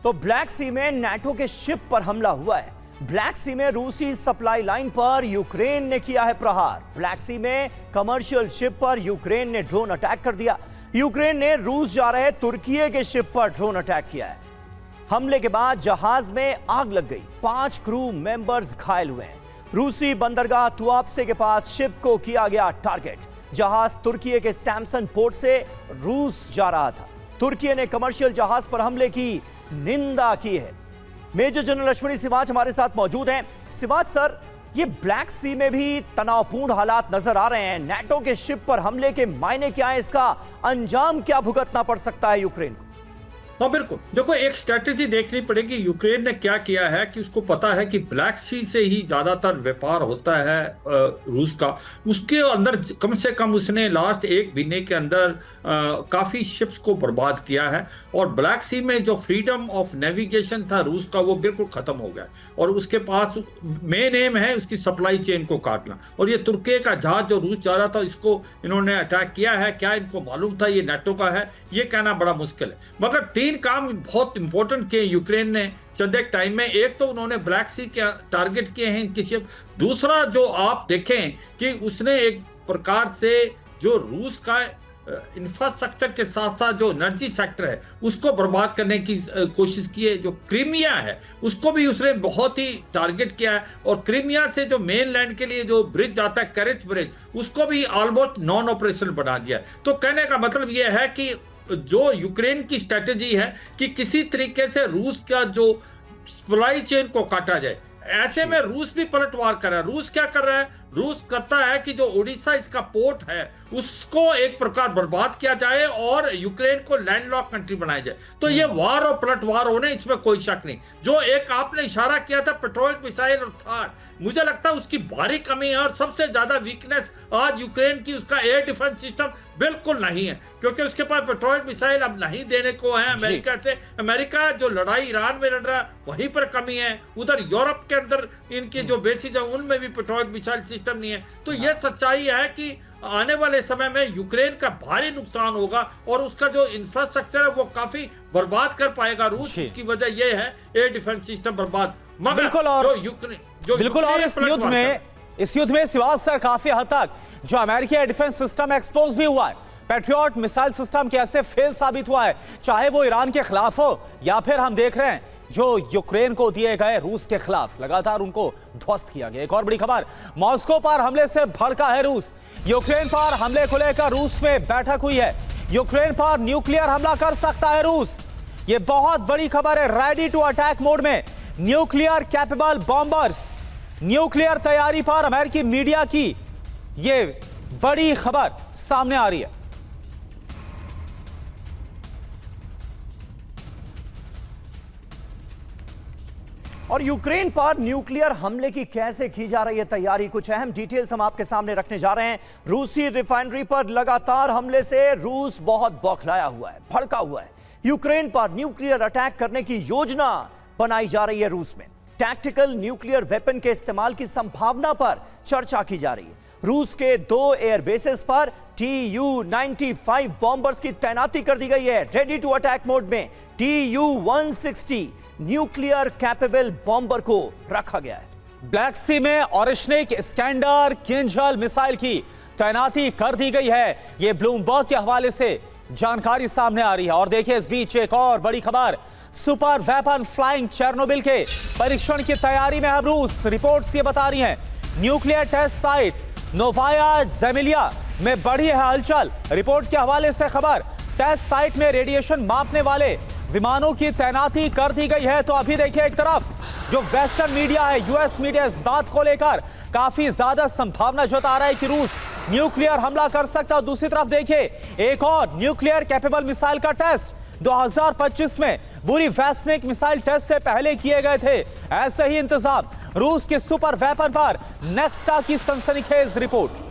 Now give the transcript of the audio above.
तो ब्लैक सी में नाटो के शिप पर हमला हुआ है। ब्लैक सी में रूसी सप्लाई लाइन पर यूक्रेन ने किया है प्रहार। ब्लैक सी में कमर्शियल शिप पर यूक्रेन ने ड्रोन अटैक कर दिया। यूक्रेन ने रूस जा रहे तुर्की के शिप पर ड्रोन अटैक किया है। हमले के बाद जहाज में आग लग गई, 5 क्रू मेंबर्स घायल हुए हैं। रूसी बंदरगाह तुआप्से के पास शिप को किया गया टारगेट। जहाज तुर्की के सैमसन पोर्ट से रूस जा रहा था। तुर्की ने कमर्शियल जहाज पर हमले की निंदा की है। मेजर जनरल अश्विनी सिवाच हमारे साथ मौजूद हैं। सिवाच सर, ये ब्लैक सी में भी तनावपूर्ण हालात नजर आ रहे हैं। नाटो के शिप पर हमले के मायने क्या है, इसका अंजाम क्या भुगतना पड़ सकता है यूक्रेन को? हाँ बिल्कुल, देखो एक स्ट्रैटेजी देखनी पड़ेगी। यूक्रेन ने क्या किया है कि उसको पता है कि ब्लैक सी से ही ज्यादातर व्यापार होता है रूस का। उसके अंदर कम से कम उसने लास्ट 1 महीने के अंदर काफी शिप्स को बर्बाद किया है और ब्लैक सी में जो फ्रीडम ऑफ नेविगेशन था रूस का वो बिल्कुल खत्म हो गया और उसके पास मेन एम है उसकी सप्लाई चेन को काटना। और ये तुर्की का जहाज जो रूस जा रहा था इसको इन्होंने अटैक किया है। क्या इनको मालूम था ये नाटो का है? ये कहना बड़ा मुश्किल है। मगर 3 काम बहुत इंपॉर्टेंट किए यूक्रेन ने चंद एक टाइम में। एक तो उन्होंने ब्लैक सी के टारगेट किए हैं इनकी शिप। दूसरा जो आप देखें कि उसने एक प्रकार से जो रूस का इंफ्रास्ट्रक्चर के साथ साथ जो एनर्जी सेक्टर है उसको बर्बाद करने की कोशिश की है। जो क्रीमिया है उसको भी उसने बहुत ही टारगेट किया है और क्रीमिया से जो मेन लैंड के लिए जो ब्रिज जाता है करेच ब्रिज उसको भी ऑलमोस्ट नॉन ऑपरेशनल बना दिया है। तो कहने का मतलब यह है कि जो यूक्रेन की स्ट्रेटेजी है कि किसी तरीके से रूस का जो सप्लाई चेन को काटा जाए। ऐसे में रूस भी पलटवार कर रहा है। रूस क्या कर रहा है? रूस करता है कि जो ओडिशा इसका पोर्ट है उसको एक प्रकार बर्बाद किया जाए और यूक्रेन को लैंडलॉक कंट्री बनाया जाए। तो ये वार और पलटवार होने इसमें कोई शक नहीं। जो एक आपने इशारा किया था पेट्रोल मिसाइल और थार, मुझे लगता है उसकी भारी कमी है और सबसे ज्यादा वीकनेस आज यूक्रेन की उसका एयर डिफेंस सिस्टम बिल्कुल नहीं है क्योंकि उसके पास पेट्रोल मिसाइल अब नहीं देने को है अमेरिका से। अमेरिका जो लड़ाई ईरान में लड़ रहा है वहीं पर कमी है। उधर यूरोप के अंदर इनके जो बेसिस है उनमें भी पेट्रोल मिसाइल सिस्टम नहीं है। तो यह सच्चाई है कि आने वाले समय में यूक्रेन का भारी नुकसान होगा और उसका जो इंफ्रास्ट्रक्चर है वो काफी बर्बाद कर पाएगा रूस। उसकी वजह यह है एयर डिफेंस सिस्टम बर्बाद। मगर बिल्कुल, और इस युद्ध में सिवाच सर काफी हद तक जो अमेरिकी एयर डिफेंस सिस्टम एक्सपोज भी हुआ है। पैट्रियट मिसाइल सिस्टम कैसे फेल साबित हुआ है, चाहे वो ईरान के खिलाफ हो या फिर हम देख रहे हैं जो यूक्रेन को दिए गए रूस के खिलाफ लगातार उनको ध्वस्त किया गया। एक और बड़ी खबर, मॉस्को पर हमले से भड़का है रूस। यूक्रेन पर हमले को लेकर रूस में बैठक हुई है। यूक्रेन पर न्यूक्लियर हमला कर सकता है रूस, यह बहुत बड़ी खबर है। रेडी टू अटैक मोड में न्यूक्लियर कैपेबल बॉम्बर्स, न्यूक्लियर तैयारी पर अमेरिकी मीडिया की यह बड़ी खबर सामने आ रही है। और यूक्रेन पर न्यूक्लियर हमले की कैसे की जा रही है तैयारी, कुछ अहम डिटेल्स हम आपके सामने रखने जा रहे हैं। रूसी रिफाइनरी पर लगातार हमले से रूस बहुत बौखलाया हुआ है, भड़का हुआ है। यूक्रेन पर न्यूक्लियर अटैक करने की योजना बनाई जा रही है रूस में। टैक्टिकल न्यूक्लियर वेपन के इस्तेमाल की संभावना पर चर्चा की जा रही है। रूस के 2 एयरबेसेस पर Tu-95 बॉम्बर्स की तैनाती कर दी गई है। रेडी टू अटैक मोड में Tu-160 न्यूक्लियर कैपेबल बॉम्बर को रखा गया है। ब्लैक सी में ओरेश्निक, स्कैंडर, किंजल मिसाइल की तैनाती कर दी गई है। यह ब्लूमबर्ग के हवाले से जानकारी सामने आ रही है। और देखिए इस बीच एक और बड़ी खबर, सुपर वेपन फ्लाइंग चेर्नोबिल के परीक्षण की तैयारी में है रूस। रिपोर्ट्स ये बता रही हैं न्यूक्लियर टेस्ट साइट नोवाया ज़ेमिलिया में बढ़ी है हलचल। रिपोर्ट के हवाले से खबर, टेस्ट साइट में रेडिएशन मापने वाले विमानों की तैनाती कर दी गई है। तो अभी देखिए एक तरफ जो वेस्टर्न मीडिया है, यूएस मीडिया इस बात को लेकर काफी ज्यादा संभावना जता रहा है कि रूस न्यूक्लियर हमला कर सकता है। दूसरी तरफ देखिए एक और न्यूक्लियर कैपेबल मिसाइल का टेस्ट 2025 में बुरीवेस्निक मिसाइल टेस्ट से पहले किए गए थे। ऐसे ही इंतजाम रूस के सुपर वेपन पर नेक्स्टा की सनसनीखेज रिपोर्ट।